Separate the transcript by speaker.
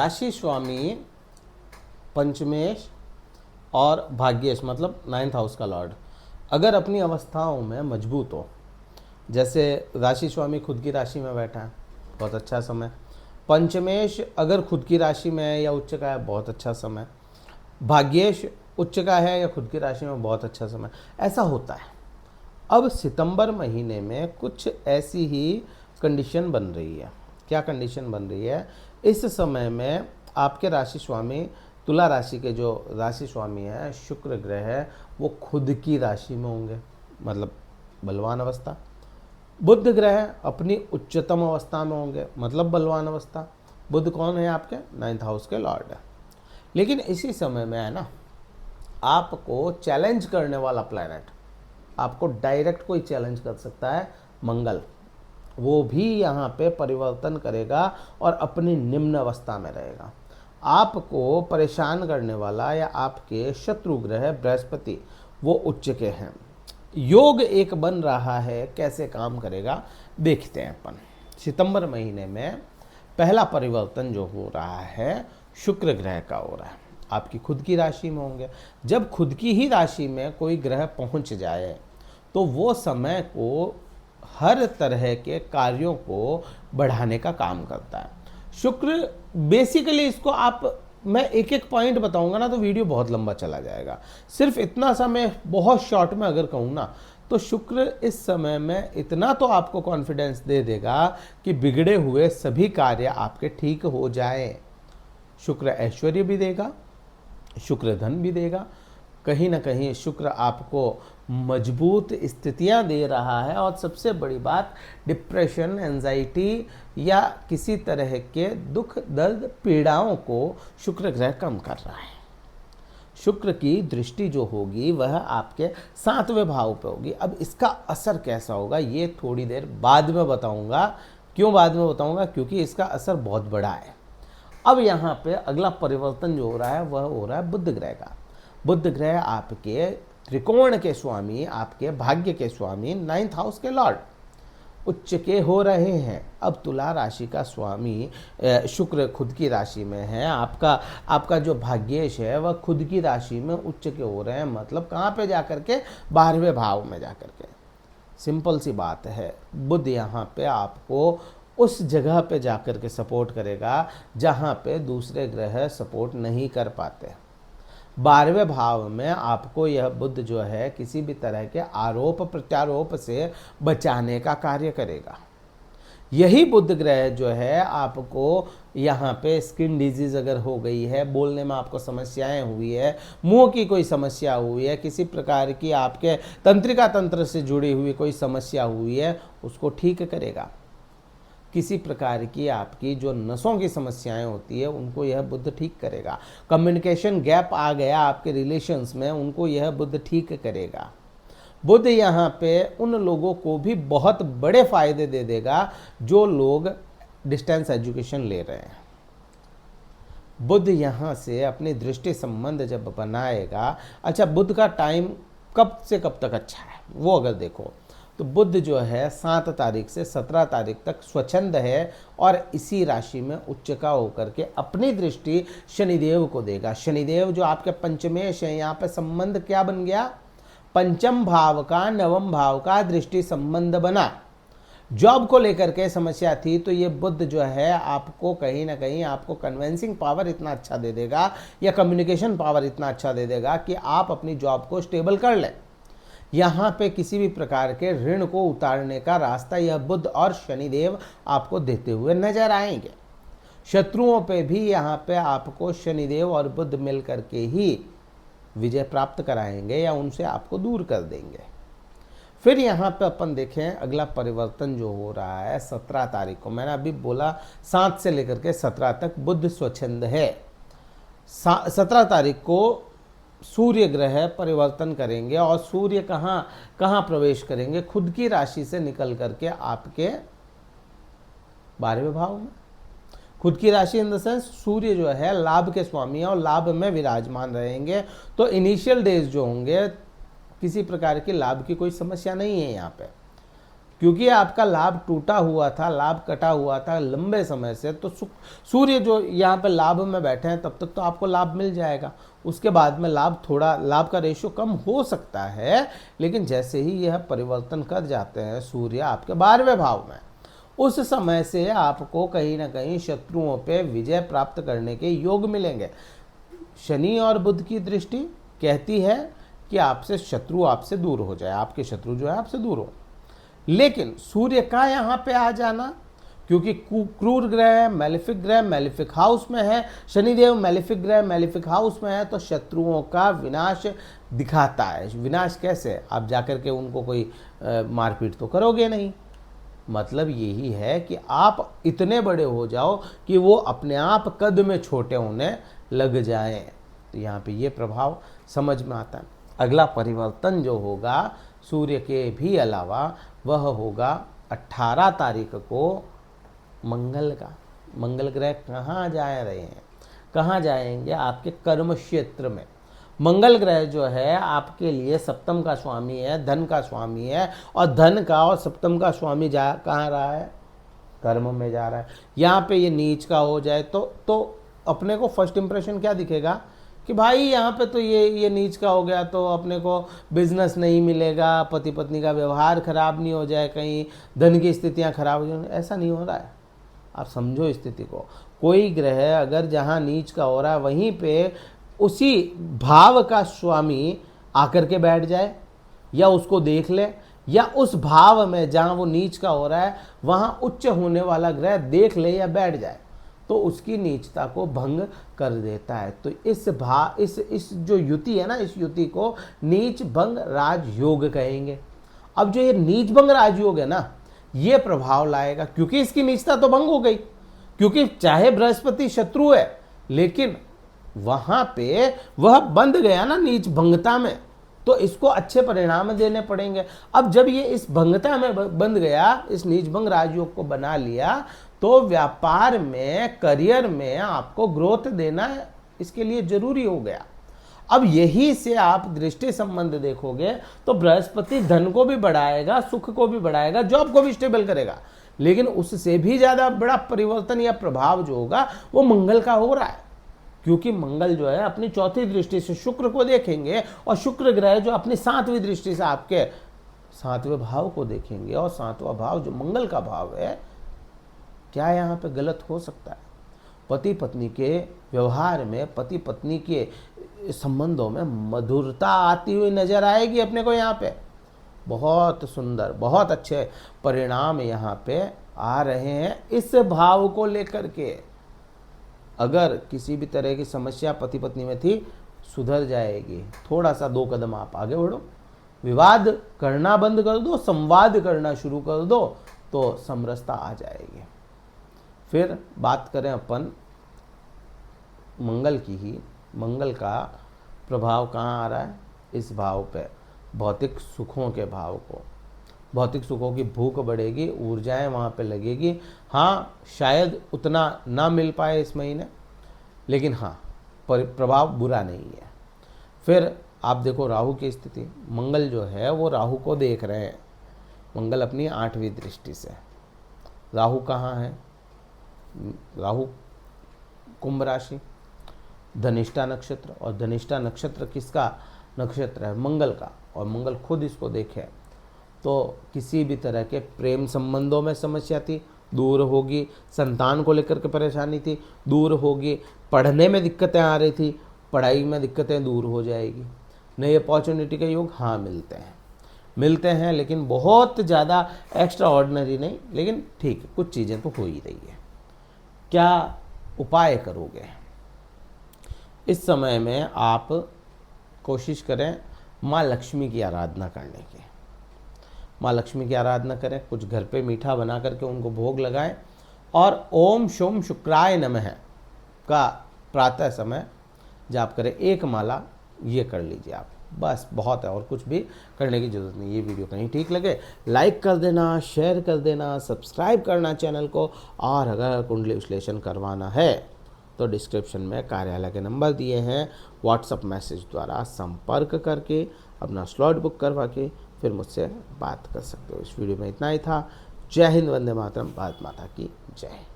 Speaker 1: राशि स्वामी पंचमेश और भाग्येश मतलब 9th हाउस का लॉर्ड अगर अपनी अवस्थाओं में मजबूत हो, जैसे राशि स्वामी खुद की राशि में बैठा है, बहुत अच्छा समय। पंचमेश अगर खुद की राशि में है या उच्च का है, बहुत अच्छा समय। भाग्येश उच्च का है या खुद की राशि में, बहुत अच्छा समय। ऐसा होता है। अब सितंबर महीने में कुछ ऐसी ही कंडीशन बन रही है। क्या कंडीशन बन रही है? इस समय में आपके राशि स्वामी, तुला राशि के जो राशि स्वामी है शुक्र ग्रह है, वो खुद की राशि में होंगे, मतलब बलवान अवस्था। बुध ग्रह अपनी उच्चतम अवस्था में होंगे, मतलब बलवान अवस्था। बुध कौन है? आपके 9th हाउस के लॉर्ड है। लेकिन इसी समय में है ना, आपको चैलेंज करने वाला प्लैनेट, आपको डायरेक्ट कोई चैलेंज कर सकता है, मंगल। वो भी यहाँ पे परिवर्तन करेगा और अपनी निम्न अवस्था में रहेगा। आपको परेशान करने वाला या आपके शत्रु ग्रह बृहस्पति, वो उच्च के हैं। योग एक बन रहा है, कैसे काम करेगा देखते हैं अपन। सितंबर महीने में पहला परिवर्तन जो हो रहा है शुक्र ग्रह का हो रहा है, आपकी खुद की राशि में होंगे। जब खुद की ही राशि में कोई ग्रह पहुंच जाए तो वो समय को, हर तरह के कार्यों को बढ़ाने का काम करता है। शुक्र बेसिकली, इसको आप, मैं एक एक पॉइंट बताऊंगा ना तो वीडियो बहुत लंबा चला जाएगा। सिर्फ इतना सा मैं बहुत शॉर्ट में अगर कहूँ ना, तो शुक्र इस समय में इतना तो आपको कॉन्फिडेंस दे देगा कि बिगड़े हुए सभी कार्य आपके ठीक हो जाए। शुक्र ऐश्वर्य भी देगा, शुक्र धन भी देगा। कहीं ना कहीं शुक्र आपको मजबूत स्थितियां दे रहा है। और सबसे बड़ी बात, डिप्रेशन, एंजाइटी या किसी तरह के दुख, दर्द, पीड़ाओं को शुक्र ग्रह कम कर रहा है। शुक्र की दृष्टि जो होगी वह आपके 7वें भाव पे होगी। अब इसका असर कैसा होगा ये थोड़ी देर बाद में बताऊंगा। क्यों बाद में बताऊंगा? क्योंकि इसका असर बहुत बड़ा है। अब यहाँ पे अगला परिवर्तन जो हो रहा है वह हो रहा है बुध ग्रह का। बुध ग्रह आपके त्रिकोण के स्वामी, आपके भाग्य के स्वामी, 9th हाउस के लॉर्ड उच्च के हो रहे हैं। अब तुला राशि का स्वामी शुक्र खुद की राशि में है, आपका जो भाग्येश है वह खुद की राशि में उच्च के हो रहे हैं। मतलब कहाँ पे जाकर के? 12वें भाव में जाकर के। सिंपल सी बात है, बुध यहाँ पे आपको उस जगह पे जाकर के सपोर्ट करेगा जहाँ पे दूसरे ग्रह सपोर्ट नहीं कर पाते। 12वें भाव में आपको यह बुध जो है किसी भी तरह के आरोप प्रत्यारोप से बचाने का कार्य करेगा। यही बुध ग्रह जो है आपको यहाँ पे स्किन डिजीज अगर हो गई है, बोलने में आपको समस्याएं हुई है, मुंह की कोई समस्या हुई है, किसी प्रकार की आपके तंत्रिका तंत्र से जुड़ी हुई कोई समस्या हुई है, उसको ठीक करेगा। किसी प्रकार की आपकी जो नसों की समस्याएं होती है उनको यह बुध ठीक करेगा। कम्युनिकेशन गैप आ गया आपके रिलेशंस में, उनको यह बुध ठीक करेगा। बुध यहाँ पे उन लोगों को भी बहुत बड़े फायदे दे देगा जो लोग डिस्टेंस एजुकेशन ले रहे हैं। बुध यहाँ से अपनी दृष्टि संबंध जब बनाएगा, अच्छा बुध का टाइम कब से कब तक अच्छा है वो अगर देखो तो बुध जो है 7 तारीख से 17 तारीख तक स्वच्छंद है और इसी राशि में उच्च का होकर के अपनी दृष्टि शनिदेव को देगा। शनिदेव जो आपके पंचमेश है, यहाँ पे संबंध क्या बन गया? पंचम भाव का 9वें भाव का दृष्टि संबंध बना। जॉब को लेकर के समस्या थी तो ये बुध जो है आपको कहीं ना कहीं आपको कन्विंसिंग पावर इतना अच्छा दे देगा या कम्युनिकेशन पावर इतना अच्छा दे देगा कि आप अपनी जॉब को स्टेबल कर लें। यहाँ पे किसी भी प्रकार के ऋण को उतारने का रास्ता यह बुध और शनिदेव आपको देते हुए नजर आएंगे। शत्रुओं पे भी यहाँ पे आपको शनिदेव और बुध मिल करके ही विजय प्राप्त कराएंगे या उनसे आपको दूर कर देंगे। फिर यहाँ पे अपन देखें अगला परिवर्तन जो हो रहा है 17 तारीख को। मैंने अभी बोला 7 से लेकर के 17 तक बुध स्वच्छंद है। 17 तारीख को सूर्य ग्रह परिवर्तन करेंगे और सूर्य कहाँ प्रवेश करेंगे? खुद की राशि से निकल करके आपके 12वें भाव में। खुद की राशि इन द सेंस सूर्य जो है लाभ के स्वामी है और लाभ में विराजमान रहेंगे। तो इनिशियल डेज जो होंगे किसी प्रकार की लाभ की कोई समस्या नहीं है यहाँ पे। क्योंकि आपका लाभ टूटा हुआ था, लाभ कटा हुआ था लंबे समय से, तो सूर्य जो यहाँ पे लाभ में बैठे हैं तब तक तो आपको लाभ मिल जाएगा। उसके बाद में लाभ का रेशियो कम हो सकता है, लेकिन जैसे ही यह परिवर्तन कर जाते हैं सूर्य आपके 12वें भाव में, उस समय से आपको कहीं ना कहीं शत्रुओं पे विजय प्राप्त करने के योग मिलेंगे। शनि और बुध की दृष्टि कहती है कि आपसे दूर हो जाए, आपके शत्रु जो है आपसे दूर हो। लेकिन सूर्य का यहाँ पे आ जाना, क्योंकि क्रूर ग्रह, मैलिफिक ग्रह मैलिफिक हाउस में है, शनिदेव मैलिफिक ग्रह मैलिफिक हाउस में है, तो शत्रुओं का विनाश दिखाता है। विनाश कैसे? आप जाकर के उनको कोई मारपीट तो करोगे नहीं। मतलब यही है कि आप इतने बड़े हो जाओ कि वो अपने आप कद में छोटे होने लग जाएं। तो यहाँ पे ये प्रभाव समझ में आता है। अगला परिवर्तन जो होगा सूर्य के भी अलावा, वह होगा 18 तारीख को मंगल का। मंगल ग्रह कहाँ जा रहे हैं? कहाँ जाएंगे? आपके कर्म क्षेत्र में। मंगल ग्रह जो है आपके लिए सप्तम का स्वामी है, धन का स्वामी है, और धन का और सप्तम का स्वामी जा कहाँ रहा है? कर्म में जा रहा है। यहाँ पे ये नीच का हो जाए तो अपने को फर्स्ट इंप्रेशन क्या दिखेगा कि भाई यहाँ पे तो ये नीच का हो गया, तो अपने को बिजनेस नहीं मिलेगा, पति पत्नी का व्यवहार खराब नहीं हो जाए, कहीं धन की स्थितियाँ खराब हो जाए। ऐसा नहीं हो रहा है, आप समझो स्थिति को। कोई ग्रह अगर जहाँ नीच का हो रहा है वहीं पे उसी भाव का स्वामी आकर के बैठ जाए, या उसको देख ले, या उस भाव में जहाँ वो नीच का हो रहा है वहाँ उच्च होने वाला ग्रह देख ले या बैठ जाए, तो उसकी नीचता को भंग कर देता है। तो इस जो युति है ना, इस युति को नीच भंग राजयोग कहेंगे। अब जो ये नीच भंग राजयोग है ना, ये प्रभाव लाएगा, क्योंकि इसकी नीचता तो भंग हो गई, क्योंकि चाहे बृहस्पति शत्रु है लेकिन वहां पे वह बंध गया ना नीच भंगता में, तो इसको अच्छे परिणाम देने पड़ेंगे। अब जब ये इस भंगता में बंध गया, इस नीच भंग राजयोग को बना लिया, तो व्यापार में, करियर में आपको ग्रोथ देना इसके लिए जरूरी हो गया। अब यही से आप दृष्टि संबंध देखोगे तो बृहस्पति धन को भी बढ़ाएगा, सुख को भी बढ़ाएगा, जॉब को भी स्टेबल करेगा, लेकिन उससे भी ज्यादा बड़ा परिवर्तन या प्रभाव जो होगा वो मंगल का हो रहा है। क्योंकि मंगल जो है अपनी चौथी दृष्टि से शुक्र को देखेंगे, और शुक्र ग्रह जो अपनी 7वीं दृष्टि से आपके 7वें भाव को देखेंगे, और 7वां भाव जो मंगल का भाव है, क्या यहाँ पे गलत हो सकता है? पति पत्नी के व्यवहार में, पति पत्नी के संबंधों में मधुरता आती हुई नजर आएगी अपने को। यहाँ पे बहुत सुंदर, बहुत अच्छे परिणाम यहाँ पे आ रहे हैं इस भाव को लेकर के। अगर किसी भी तरह की समस्या पति पत्नी में थी, सुधर जाएगी। थोड़ा सा 2 कदम आप आगे बढ़ो, विवाद करना बंद कर दो, संवाद करना शुरू कर दो, तो समरसता आ जाएगी। फिर बात करें अपन मंगल की ही। मंगल का प्रभाव कहाँ आ रहा है? इस भाव पे, भौतिक सुखों के भाव को। भौतिक सुखों की भूख बढ़ेगी, ऊर्जाएं वहाँ पे लगेगी। हाँ, शायद उतना ना मिल पाए इस महीने, लेकिन हाँ, प्रभाव बुरा नहीं है। फिर आप देखो राहु की स्थिति। मंगल जो है वो राहु को देख रहे हैं, मंगल अपनी 8वीं दृष्टि से। राहु कहाँ है? राहु कुंभ राशि, धनिष्ठा नक्षत्र, और धनिष्ठा नक्षत्र किसका नक्षत्र है? मंगल का। और मंगल खुद इसको देखे तो किसी भी तरह के प्रेम संबंधों में समस्या थी, दूर होगी। संतान को लेकर के परेशानी थी, दूर होगी। पढ़ने में दिक्कतें आ रही थी, पढ़ाई में दिक्कतें दूर हो जाएगी। नई अपॉर्चुनिटी के योग हाँ मिलते हैं, लेकिन बहुत ज़्यादा एक्स्ट्रा ऑर्डिनरी नहीं, लेकिन ठीक है, कुछ चीज़ें तो हो ही रही है। क्या उपाय करोगे? इस समय में आप कोशिश करें माँ लक्ष्मी की आराधना करने की। माँ लक्ष्मी की आराधना करें, कुछ घर पे मीठा बना करके उनको भोग लगाएं, और ओम शोम शुक्राय नमः का प्रातः समय जाप करें। 1 माला ये कर लीजिए आप, बस बहुत है, और कुछ भी करने की ज़रूरत नहीं। ये वीडियो कहीं ठीक लगे लाइक कर देना, शेयर कर देना, सब्सक्राइब करना चैनल को, और अगर कुंडली विश्लेषण करवाना है तो डिस्क्रिप्शन में कार्यालय के नंबर दिए हैं, व्हाट्सएप मैसेज द्वारा संपर्क करके अपना स्लॉट बुक करवा के फिर मुझसे बात कर सकते हो। इस वीडियो में इतना ही था। जय हिंद, वंदे मातरम, भारत माता की जय।